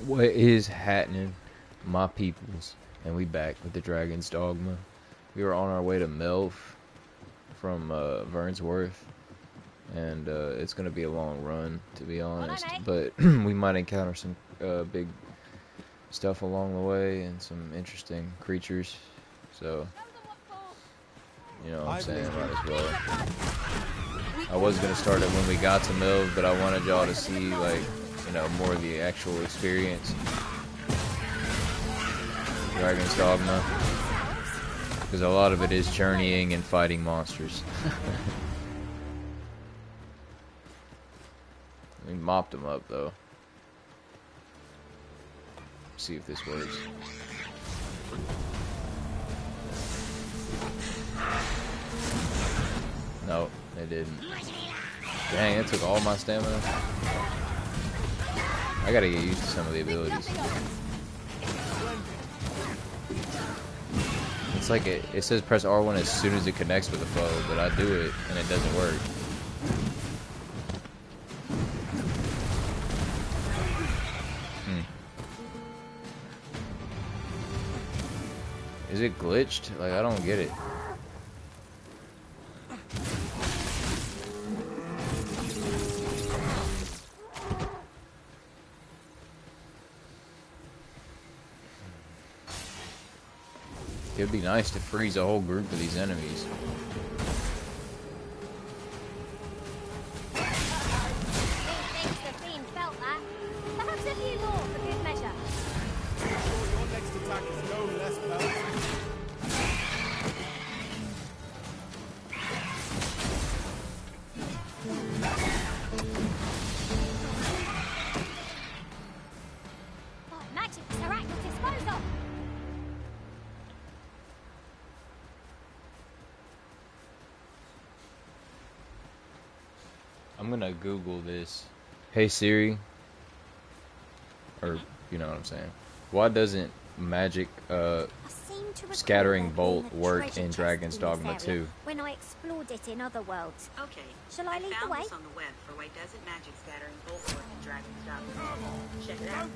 What is happening, my peoples? And we back with the Dragon's Dogma. We were on our way to MELVE from Vernsworth, and it's gonna be a long run, to be honest. But we might encounter some big stuff along the way and some interesting creatures. So, you know what I'm saying, might as well. I was gonna start it when we got to MELVE, but I wanted y'all to see, like, you know, more of the actual experience. Dragon's Dogma. Because a lot of it is journeying and fighting monsters. We mopped them up, though. See if this works. No, it didn't. Dang, it took all my stamina. I gotta get used to some of the abilities. It's like it says press R1 as soon as it connects with a foe, but I do it and it doesn't work. Is it glitched? Like, I don't get it. It'd be nice to freeze a whole group of these enemies. I'm gonna Google this. Hey Siri, or you know what I'm saying. Why doesn't magic scattering bolt work in Dragon's Dogma 2? When I explored it in other worlds. Okay. Shall I lead the way? This on the web for why doesn't magic scattering bolt work in Dragon's Dogma? Check it out.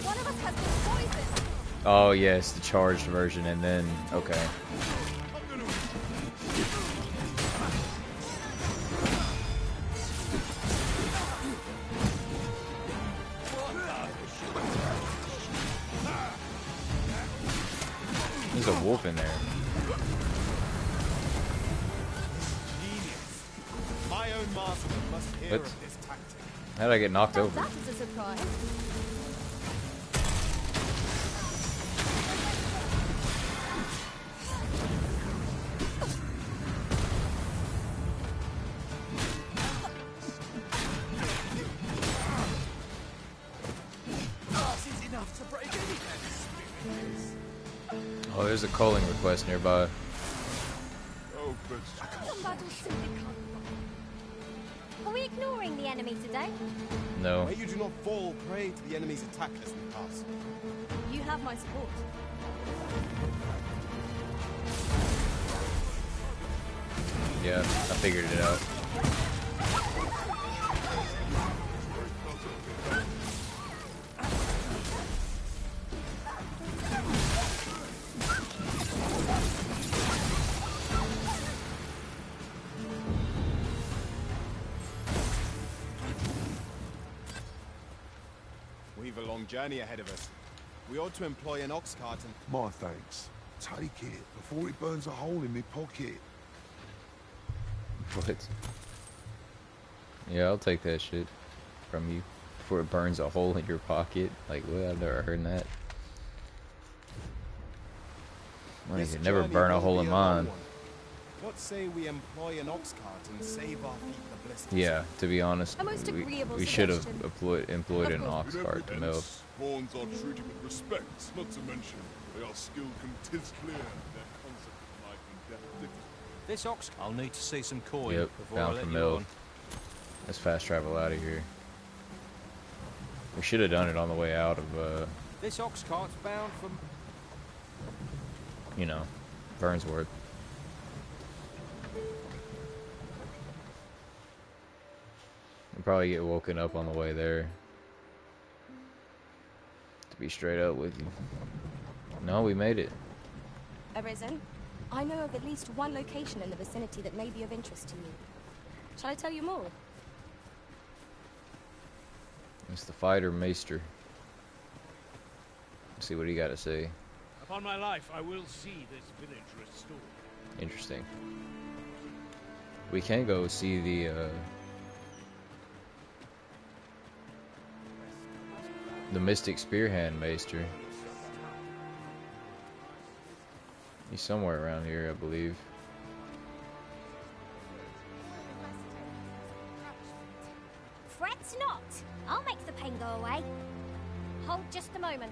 One of us has been poisoned. Oh yes, the charged version, and then okay. There's a wolf in there. My own master must hear of this tactic. How did I get knocked over? That is a surprise. Oh, there's a calling request nearby. Oh, but Are we ignoring the enemy today? No. may you do not fall prey to the enemy's attack as we pass. You have my support. Yeah, I figured it out. We've a long journey ahead of us. We ought to employ an ox cart and... My thanks. Take it before it burns a hole in me pocket. What? Yeah, I'll take that shit from you before it burns a hole in your pocket. Like, what? I've never heard that. Money This could never journey burn a will hole be in a long mine. one. What say we employ an ox cart and save our feet the blisters? Yeah, to be honest, A most agreeable we should have suggestion. employed an Of ox course. cart to mill. Pawns are treated with respect, not to mention they are skilled and 'tis clear their concept of life and death differs. This ox, I'll need to see some coin Yep, before I bound let for you mill. on. Let's fast travel out of here. We should have done it on the way out of, This ox cart's bound for... you know, Vernsworth. We'll probably get woken up on the way there. To be straight up with you. No, we made it. Arisen, I know of at least one location in the vicinity that may be of interest to you. Shall I tell you more? It's the fighter Maester. Let's see what he got to say. Upon my life, I will see this village restored. Interesting. We can go see the Mystic Spearhand Maester. He's somewhere around here, I believe. Fret not. I'll make the pain go away. Hold just a moment.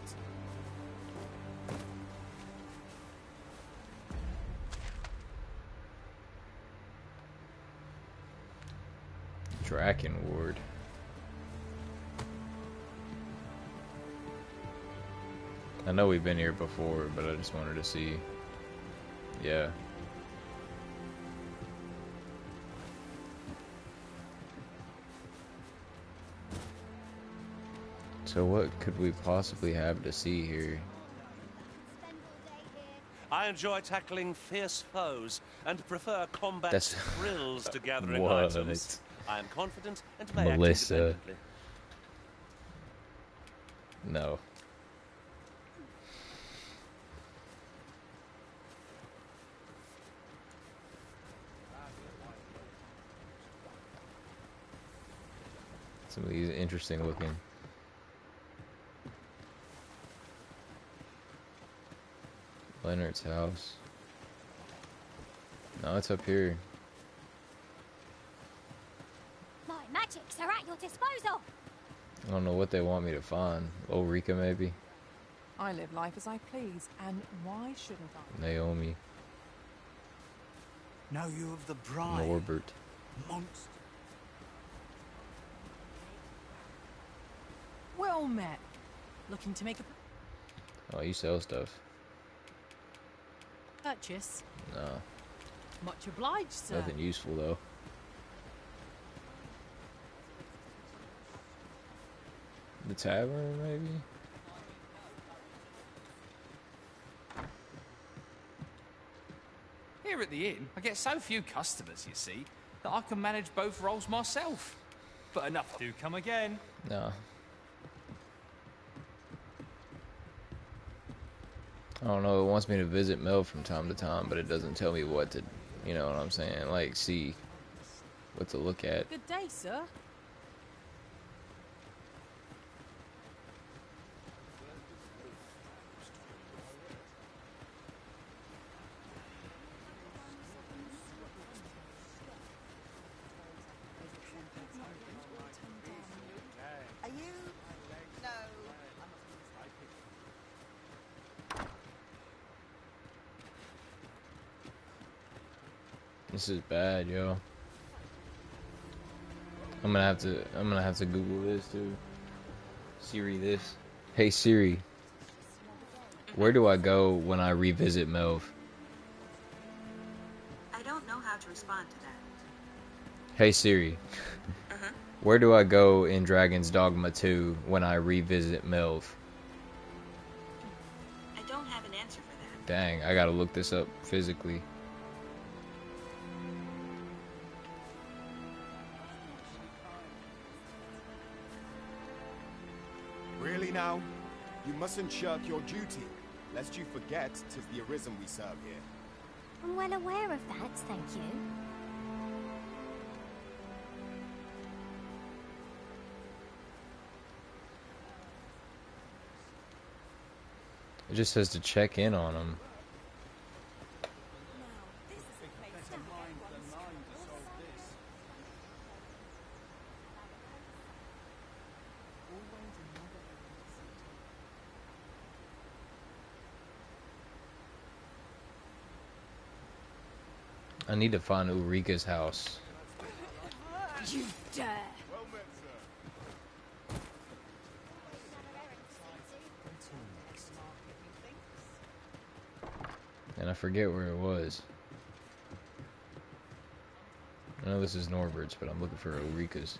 Draken Ward. I know we've been here before, but I just wanted to see. Yeah. So what could we possibly have to see here? I enjoy tackling fierce foes and prefer combat That's thrills to gathering what? items. I am confident and may Melissa. act independently. No. Some of these are interesting looking. Leonard's house. No, it's up here. My magics are at your disposal. I don't know what they want me to find. Ulrika, maybe? I live life as I please, and why shouldn't I? Naomi. Know you of the bride? Norbert. Monster. Well met. Looking to make a Oh, you sell stuff. purchase. No. Much obliged, sir. Nothing useful, though. The tavern, maybe? Here at the inn, I get so few customers, you see, that I can manage both roles myself. But enough. Do come again. No. I don't know, it wants me to visit Mel from time to time, but it doesn't tell me what to, you know what I'm saying? Like, see what to look at. Good day, sir. Are you? No. This is bad, yo. I'm gonna have to Google this too. Siri this. Hey Siri. Where do I go when I revisit Melve? I don't know how to respond to that. Hey Siri. Where do I go in Dragon's Dogma 2 when I revisit Melve? I don't have an answer for that. Dang, I gotta look this up physically. Really now? You mustn't shirk your duty, lest you forget 'tis the Arisen we serve here. I'm well aware of that, thank you. It just says to check in on them. I need to find Ulrika's house. You dare! Well met, sir. And I forget where it was. I know this is Norbert's, but I'm looking for Ulrika's.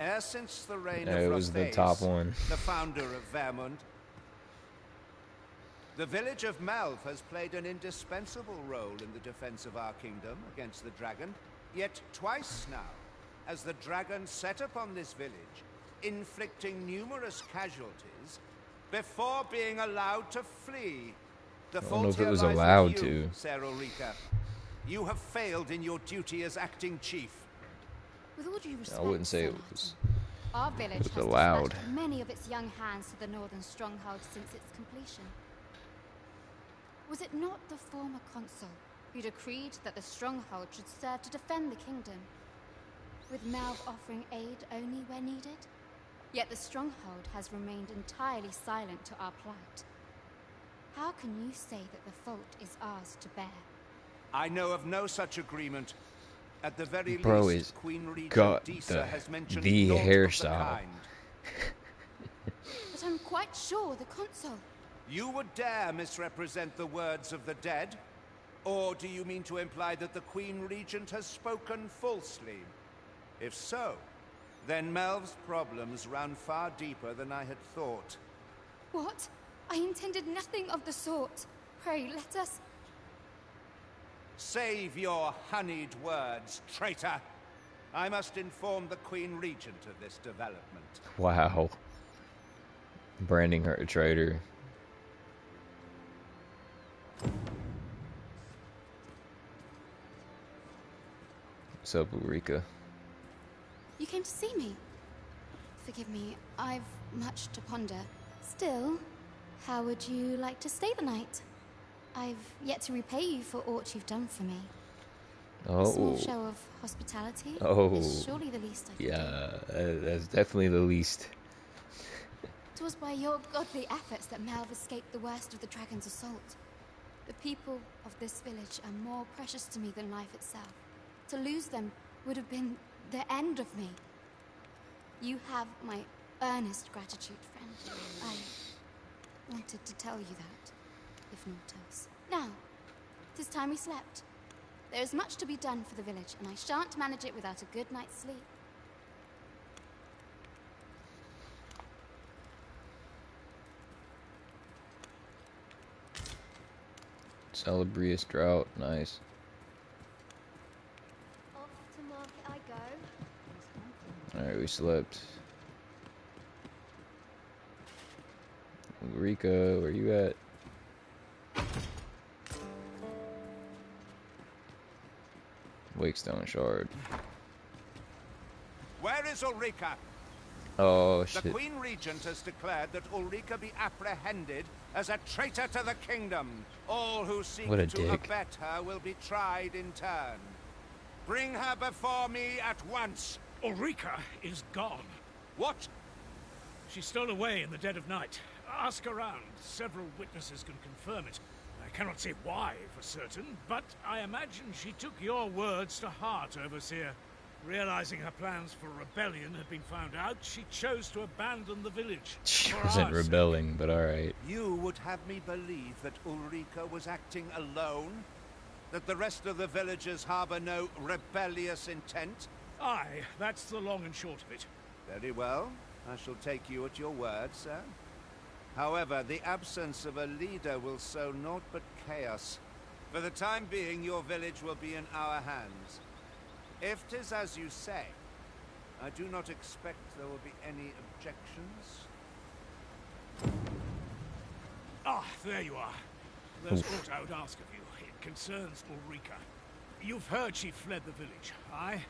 Ever since the reign Yeah, of it was the top one. the founder of Vermund, the village of Melve has played an indispensable role in the defense of our kingdom against the dragon. Yet twice now, as the dragon set upon this village, inflicting numerous casualties before being allowed to flee. The I don't know fault if it here was lies allowed with you, to. Ser Ulrika. You have failed in your duty as acting chief. With all due respect, I wouldn't say Sir it Martin, was. our village was has allowed. dispatched many of its young hands to the northern stronghold since its completion. Was it not the former consul who decreed that the stronghold should serve to defend the kingdom, with Melve offering aid only where needed? Yet the stronghold has remained entirely silent to our plight. How can you say that the fault is ours to bear? I know of no such agreement. At the very Bro least, is Queen Regent got Disa has mentioned the naught hairstyle. of the kind. But I'm quite sure the consul... You would dare misrepresent the words of the dead? Or do you mean to imply that the Queen Regent has spoken falsely? If so, then Melve's problems run far deeper than I had thought. What? I intended nothing of the sort. Pray, let us... Save your honeyed words, traitor. I must inform the Queen Regent of this development. Wow. Branding her a traitor. What's up, Ulrika? You came to see me. Forgive me, I've much to ponder. Still, how would you like to stay the night? I've yet to repay you for aught you've done for me. A small show of hospitality is surely the least I can do. Yeah, that's definitely the least. 'Twas by your godly efforts that Melve escaped the worst of the dragon's assault. The people of this village are more precious to me than life itself. To lose them would have been the end of me. You have my earnest gratitude, friend. I wanted to tell you that, if naught else. Now, 'tis time we slept. There is much to be done for the village, and I shan't manage it without a good night's sleep. Celebrious drought, nice. Off to market I go. Alright, we slept. Ulrika, where you at? Wakestone Shard. Where is Ulrika? Oh, The shit. Queen Regent has declared that Ulrika be apprehended as a traitor to the kingdom. All who seek What a to dick. abet her will be tried in turn. Bring her before me at once. Ulrika is gone. What? She stole away in the dead of night. Ask around. Several witnesses can confirm it. I cannot say why for certain, but I imagine she took your words to heart, Overseer. Realizing her plans for rebellion had been found out, she chose to abandon the village. She For wasn't our rebelling, but alright. You would have me believe that Ulrika was acting alone? That the rest of the villagers harbor no rebellious intent? Aye, that's the long and short of it. Very well. I shall take you at your word, sir. However, the absence of a leader will sow naught but chaos. For the time being, your village will be in our hands. If 'tis as you say, I do not expect there will be any objections. Ah, there you are. There's aught I would ask of you. It concerns Ulrika. You've heard she fled the village, aye?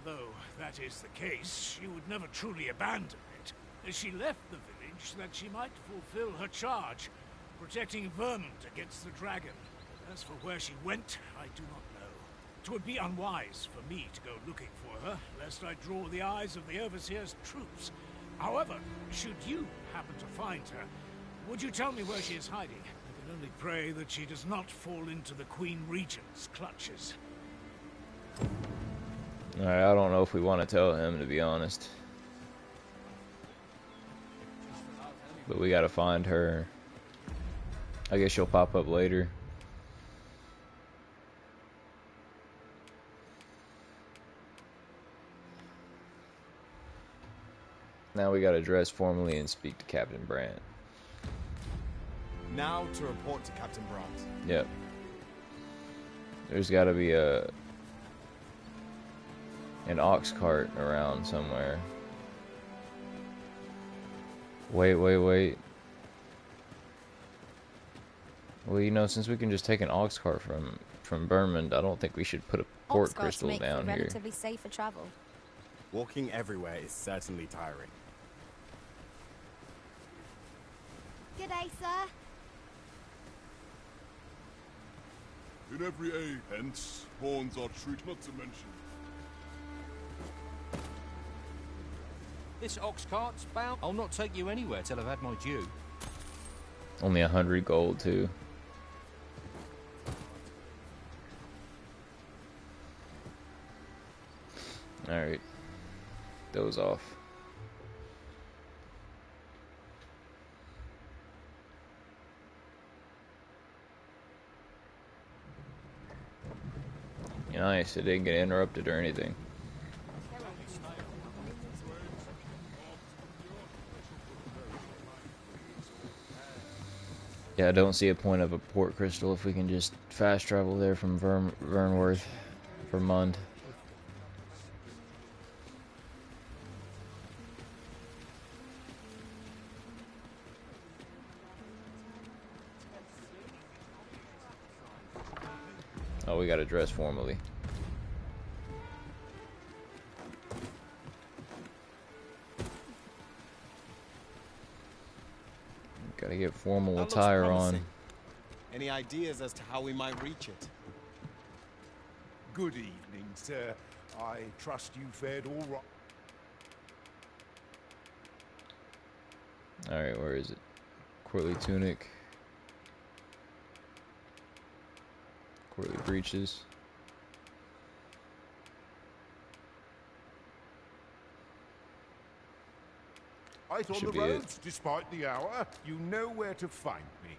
Though that is the case, she would never truly abandon it. She left the village that she might fulfill her charge, protecting Vermund against the dragon. As for where she went, I do not know. 'Twould be unwise for me to go looking for her, lest I draw the eyes of the Overseer's troops. However, should you happen to find her, would you tell me where she is hiding? I can only pray that she does not fall into the Queen Regent's clutches. Alright, I don't know if we want to tell him, to be honest. But we gotta find her. I guess she'll pop up later. Now we gotta dress formally and speak to Captain Brandt. Now to report to Captain Brandt. Yep. There's gotta be an ox cart around somewhere. Wait. Well, you know, since we can just take an ox cart from Bermond, I don't think we should put a port crystal down here. Relatively safe for travel. Walking everywhere is certainly tiring. G'day, sir. In every A, hence, horns are treat not to mention. This ox cart's bound. I'll not take you anywhere till I've had my due. Only 100 gold too. Alright. Those off. Nice, it didn't get interrupted or anything. Yeah, I don't see a point of a port crystal if we can just fast travel there from Vernworth, Vermont. Oh, we gotta dress formally. Gotta get formal attire on. Any ideas as to how we might reach it? Good evening, sir. I trust you fared all right. Alright, where is it? Courtly tunic. Courtly breeches. Right on the roads, despite the hour. You know where to find me.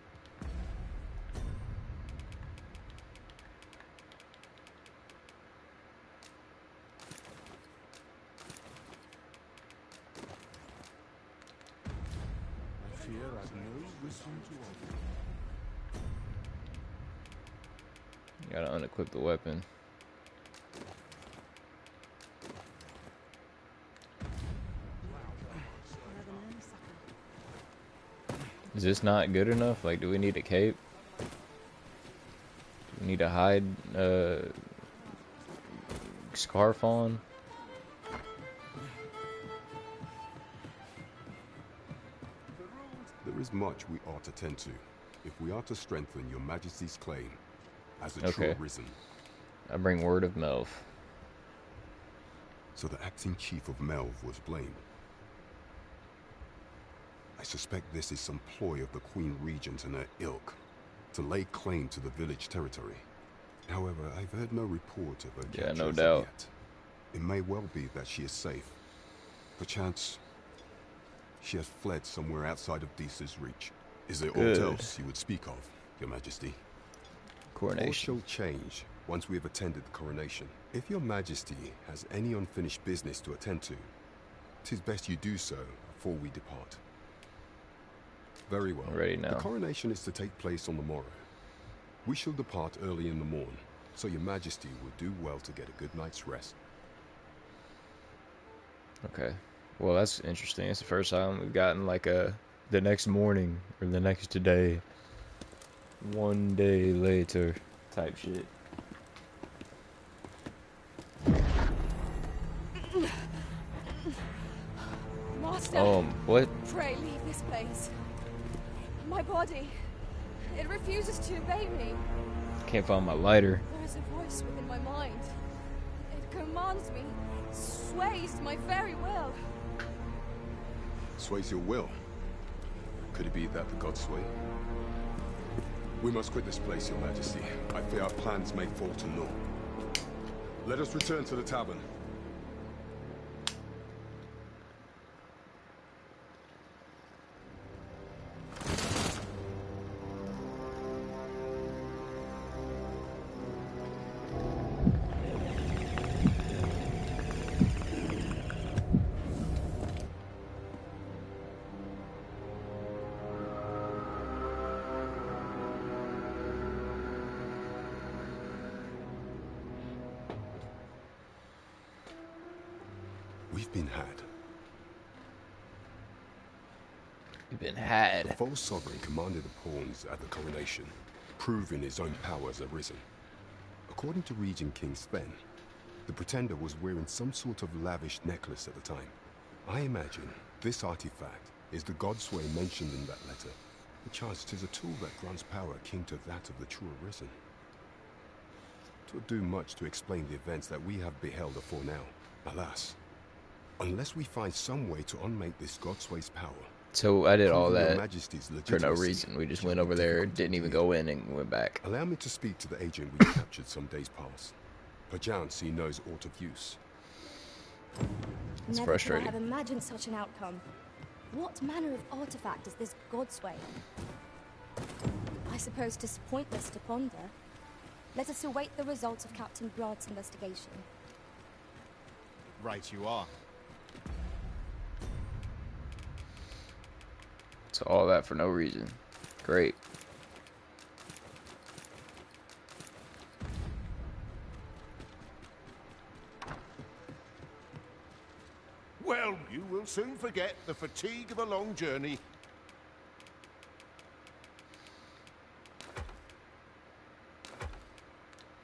I fear I've no wisdom to offer. You gotta unequip the weapon. Is this not good enough? Like, do we need a cape? Do we need a hide scarf on? There is much we ought to tend to, if we are to strengthen your Majesty's claim as a true arisen. I bring word of Melve. So the acting chief of Melve was blamed. I suspect this is some ploy of the Queen Regent and her ilk to lay claim to the village territory. However, I've heard no report of her capture no as of doubt. yet. It may well be that she is safe. Perchance she has fled somewhere outside of Deesa's reach. Is there aught else you would speak of, Your Majesty? Coronation. All shall change once we have attended the coronation. If Your Majesty has any unfinished business to attend to, 'tis best you do so before we depart. Very well. Ready now. The coronation is to take place on the morrow. We shall depart early in the morn, so Your Majesty will do well to get a good night's rest. Okay. Well, that's interesting. It's the first time we've gotten like the next morning or the next day, one day later type shit. Master, what? pray leave this place. My body, it refuses to obey me. Can't find my lighter. There is a voice within my mind. It commands me, sways my very will. Sways your will? Could it be that the gods sway? We must quit this place, Your Majesty. I fear our plans may fall to naught. Let us return to the tavern. We've been had. We've been had. The false sovereign commanded the pawns at the coronation, proving his own power as arisen. According to Regent King Sven, the pretender was wearing some sort of lavish necklace at the time. I imagine this artifact is the Godsway mentioned in that letter. Perchance 'tis a tool that grants power akin to that of the true arisen. 'Twould do much to explain the events that we have beheld afore now. Alas, unless we find some way to unmake this Godsway's power. So I did all Your that Majesty's for no legitimacy reason. We just went over there, didn't even go in, and went back. Allow me to speak to the agent we captured some days past. Perchance he knows aught of use. It's Never frustrating. could I have imagined such an outcome. What manner of artifact is this Godsway? I suppose 'tis pointless to ponder. Let us await the results of Captain Brad's investigation. Right you are. So all that for no reason. Great. Well, you will soon forget the fatigue of a long journey.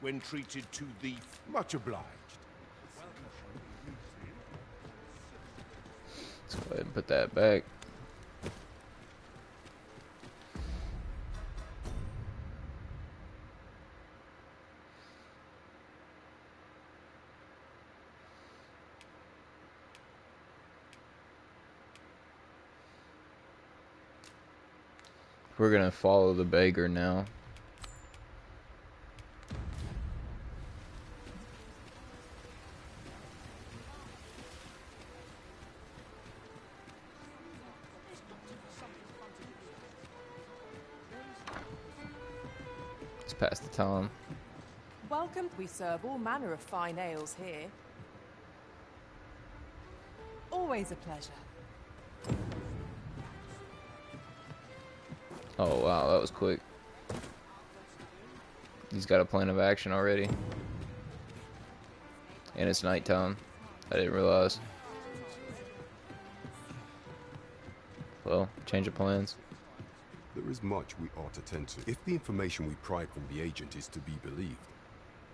When treated to the much obliged. Let's go ahead and put that back. We're gonna follow the beggar now. Let's pass the time. Welcome. We serve all manner of fine ales here. Always a pleasure. Oh wow, that was quick. He's got a plan of action already. And it's nighttime. I didn't realize. Well, change of plans. There is much we ought to tend to. If the information we pry from the agent is to be believed,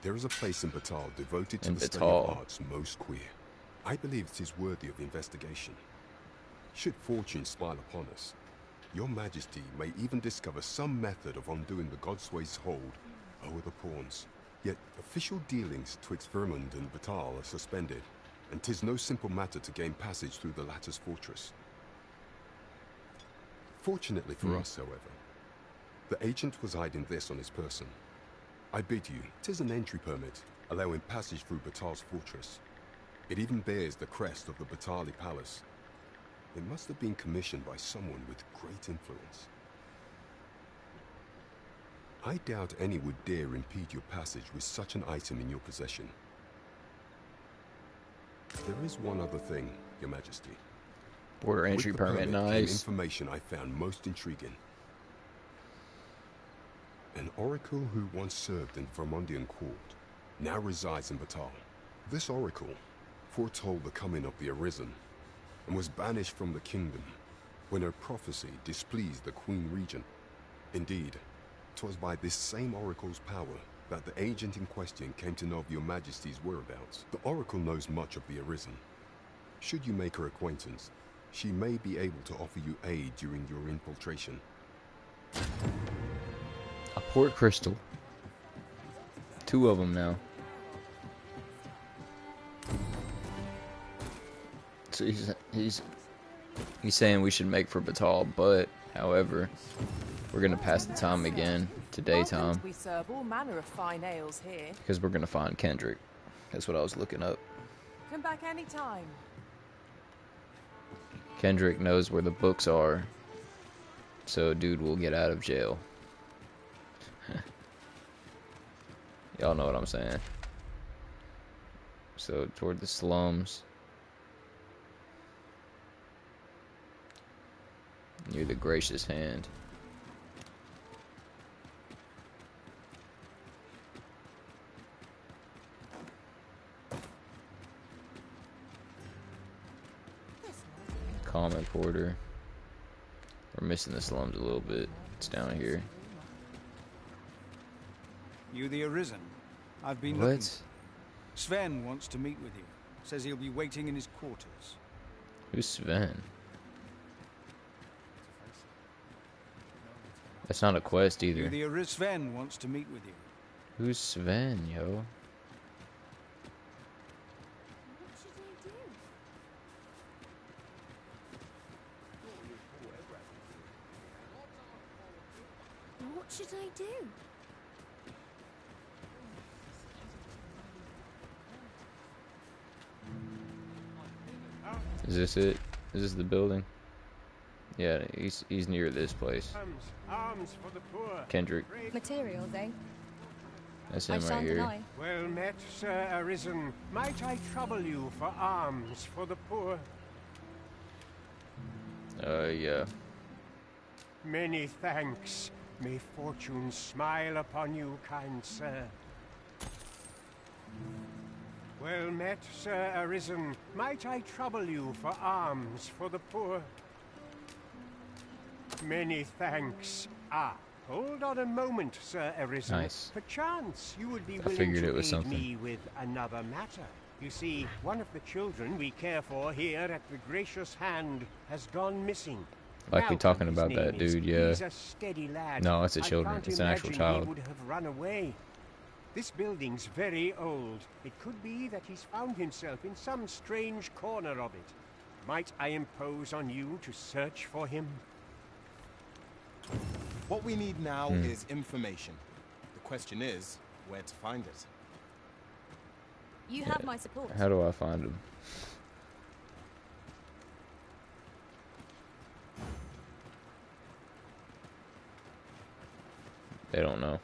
there is a place in Batal devoted to the study of arts most queer. I believe it is worthy of investigation. Should fortune smile upon us, Your Majesty may even discover some method of undoing the Godsway's hold over the pawns. Yet official dealings twixt Vermund and Batal are suspended, and 'tis no simple matter to gain passage through the latter's fortress. Fortunately for us, however, the agent was hiding this on his person. I bid you, 'tis an entry permit, allowing passage through Batal's fortress. It even bears the crest of the Batali Palace. It must have been commissioned by someone with great influence. I doubt any would dare impede your passage with such an item in your possession. There is one other thing, Your Majesty. Border entry With the permit, permit came nice. information I found most intriguing. An oracle who once served in Vermundian court now resides in Batal. This oracle foretold the coming of the Arisen and was banished from the kingdom when her prophecy displeased the Queen Regent. Indeed, 'twas by this same oracle's power that the agent in question came to know of Your Majesty's whereabouts. The oracle knows much of the Arisen. Should you make her acquaintance, she may be able to offer you aid during your infiltration. A port crystal. 2 of them now. So he's saying we should make for Batal, but however, we're gonna pass the time again to daytime We serve all manner of fine ales here. because we're gonna find Kendrick. That's what I was looking up. Come back anytime. Kendrick knows where the books are, so dude will get out of jail. Y'all know what I'm saying. So toward the slums, near the gracious hand. bomb importer. We're missing the slums a little bit. It's down here. You the Arisen? I've been What? looking. Sven wants to meet with you. Says he'll be waiting in his quarters. Who's Sven? That's not a quest either. You the Arisen? Sven wants to meet with you. Who's Sven, yo? What should I do? Is this it? Is this the building? Yeah, he's near this place. Arms for the poor. Kendrick. Materials, eh? That's him right here. Deny. Well met, Sir Arisen. Might I trouble you for alms for the poor? Yeah. Many thanks. May fortune smile upon you, kind sir. Well met, Sir Arisen. Might I trouble you for alms for the poor? Many thanks. Ah, hold on a moment, Sir Arisen. Nice. Perchance you would be I willing figured to it was aid something. me with another matter. You see, one of the children we care for here at the Gracious Hand has gone missing. Like we Malcolm, talking his about name that is. dude, yeah. He's a steady lad. No, it's a I children. can't It's an actual imagine child. He would have run away. This building's very old. It could be that he's found himself in some strange corner of it. Might I impose on you to search for him? What we need now is information. The question is, where to find it. You have my support. How do I find him? They don't know.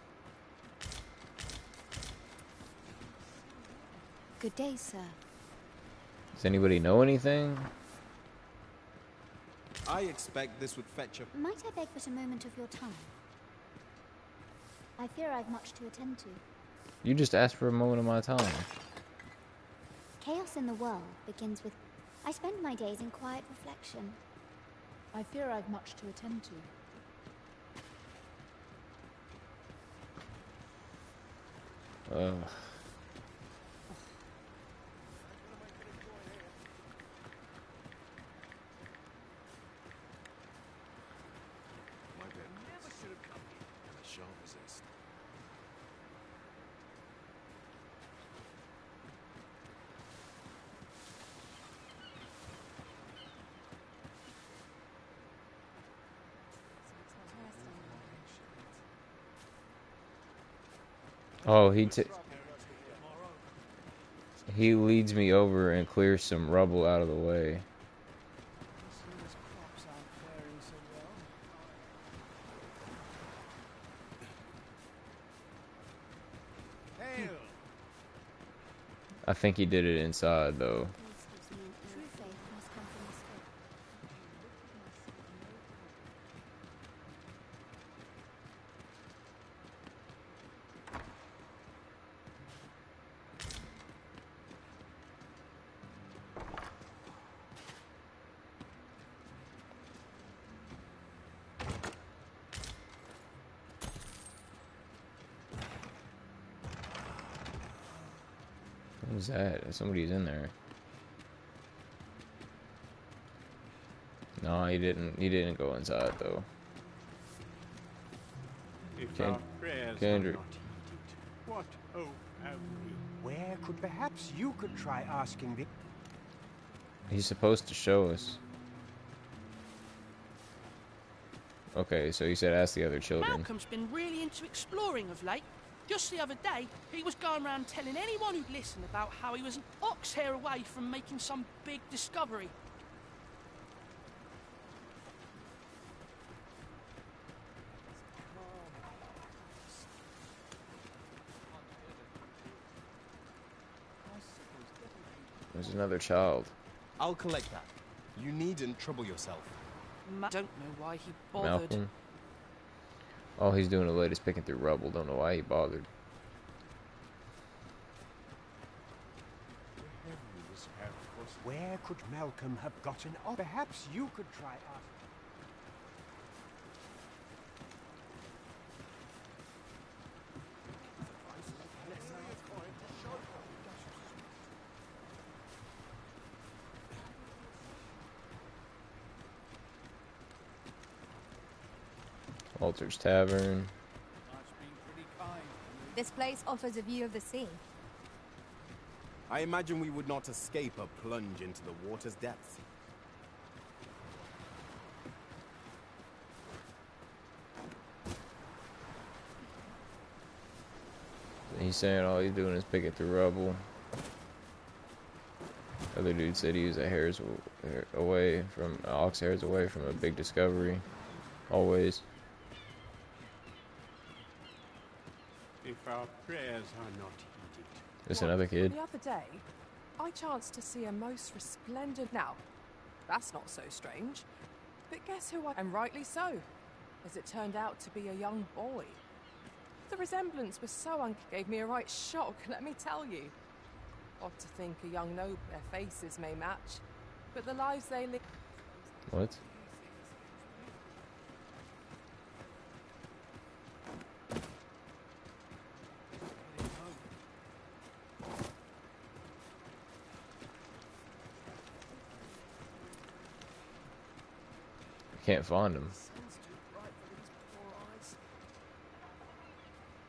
Good day, sir. Does anybody know anything? I expect this would fetch a... Might I beg but a moment of your time? I fear I've much to attend to. You just asked for a moment of my time. Chaos in the world begins with... I spend my days in quiet reflection. I fear I've much to attend to. Oh, he leads me over and clears some rubble out of the way. I think he did it inside though. What was that? Somebody's in there. No, he didn't. He didn't go inside though. If our prayers are Kendrick. not heeded, what hope have we? Where could perhaps you could try asking the... He's supposed to show us. Okay, so he said ask the other children. Malcolm's been really into exploring of late. Just the other day, he was going around telling anyone who'd listen about how he was an ox hair away from making some big discovery. There's another child. I'll collect that. You needn't trouble yourself. Don't know why he bothered. Malcolm. All he's doing the latest picking through rubble. Don't know why he bothered. The heavens have Where could Malcolm have gotten off? Perhaps you could try asking. Walter's Tavern. This place offers a view of the sea. I imagine we would not escape a plunge into the water's depths. He's saying all he's doing is picking through rubble. Other dude said he was a hair's away from ox hairs away from a big discovery. Always. If our prayers are not heeded. There's another kid. The other day, I chanced to see a most resplendent... Now, that's not so strange. But guess who I... And rightly so, as it turned out to be a young boy. The resemblance was so gave me a right shock, let me tell you. Odd to think a young noble, their faces may match, but the lives they live... What? Can't find him.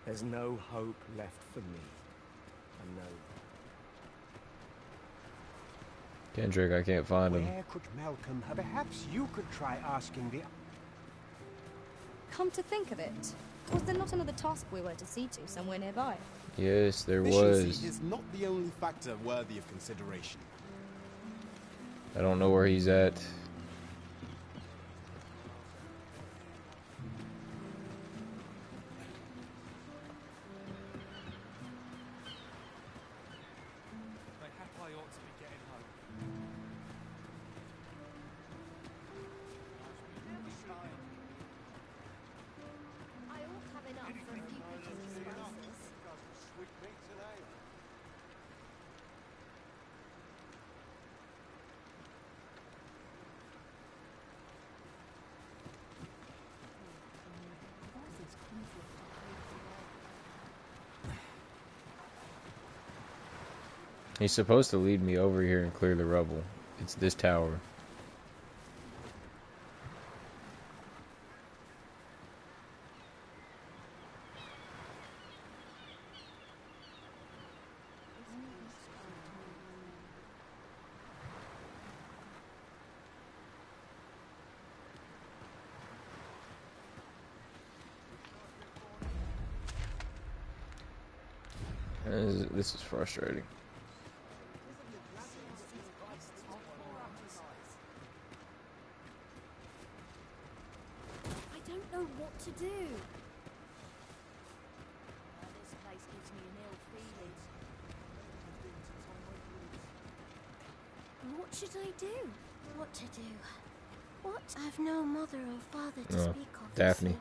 There's no hope left for me. I know. Kendrick, I can't find him. Where could Malcolm have? Perhaps you could try asking the... Come to think of it, was there not another task we were to see to somewhere nearby? Yes, there Efficiency was. is not the only factor worthy of consideration. I don't know where he's at. He's supposed to lead me over here and clear the rubble. It's this tower. This is frustrating. I don't know what to do. This place gives me an ill feeling. What should I do? What to do? What? I've no mother or father to speak of. Daphne.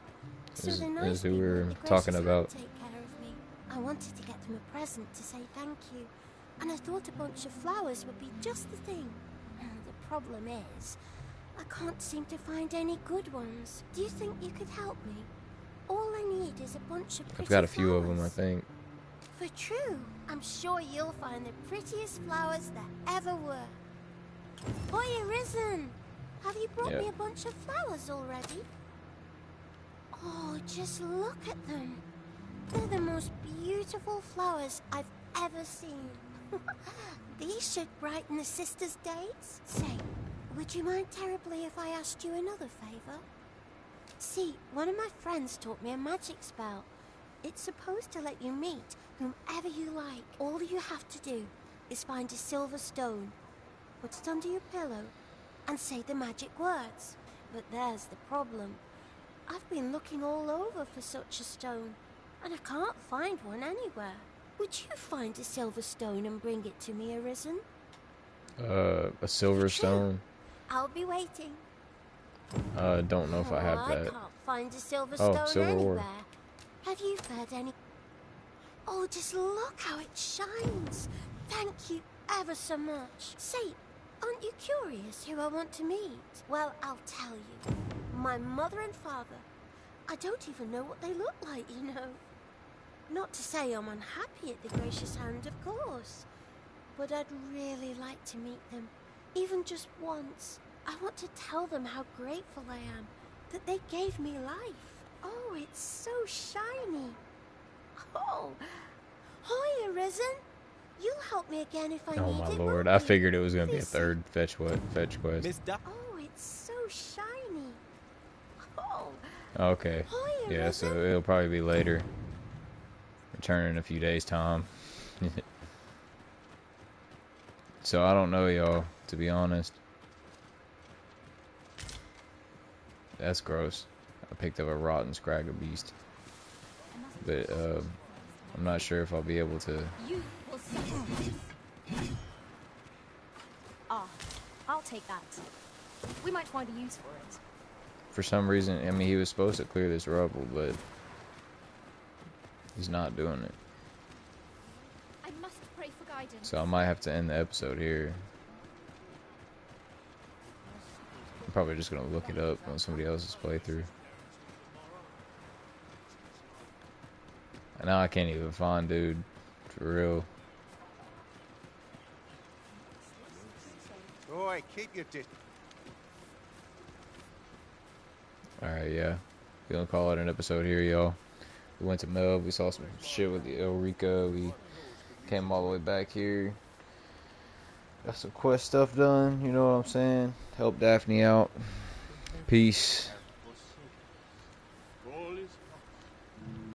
So This the is nice who we people were in the talking gracious about. hand take care of me. I wanted to get them a present to say thank you, and I thought a bunch of flowers would be just the thing. The problem is, I can't seem to find any good ones. Do you think you could help me? All I need is a bunch of pretty I've got a few of them, I flowers. think. For true, I'm sure you'll find the prettiest flowers that ever were. Boy, Arisen! Have you brought me a bunch of flowers already? Oh, just look at them. They're the most beautiful flowers I've ever seen. These should brighten the sisters' days. Say, would you mind terribly if I asked you another favor? See, one of my friends taught me a magic spell. It's supposed to let you meet whomever you like. All you have to do is find a silver stone, put it under your pillow, and say the magic words. But there's the problem. I've been looking all over for such a stone, and I can't find one anywhere. Would you find a silver stone and bring it to me, Arisen? A silver stone? I'll be waiting. Don't know if I have I that. can't find a silver Oh, stone silver ore. anywhere. Have you heard any? Oh, just look how it shines. Thank you ever so much. Say, Aren't you curious who I want to meet? Well, I'll tell you. My mother and father. I don't even know what they look like, you know. Not to say I'm unhappy at the Gracious Hand, of course. But I'd really like to meet them, even just once. I want to tell them how grateful I am, that they gave me life. Oh, it's so shiny. Oh, hi, Arisen. You'll help me again if I need it. Oh my lord! won't I you? figured it was gonna be a Please. third fetch quest. Oh, it's so shiny. Oh, Okay. hi, Yeah, Arisen. so it'll probably be later. Return in a few days' time. So I don't know, y'all. To be honest, that's gross. I picked up a rotten scragger beast, but I'm not sure if I'll be able to. You will suffer. Ah, I'll take that. We might find a use for it. For some reason, I mean, he was supposed to clear this rubble, but he's not doing it. I must pray for guidance. So I might have to end the episode here. I'm probably just gonna look it up on somebody else's playthrough. And now I can't even find dude. For real. Boy, keep your distance. Alright, yeah. We're gonna call it an episode here, y'all. We went to MELVE. We saw some shit with the Eureka. We came all the way back here. Got some quest stuff done. You know what I'm saying? Help Daphne out. Peace.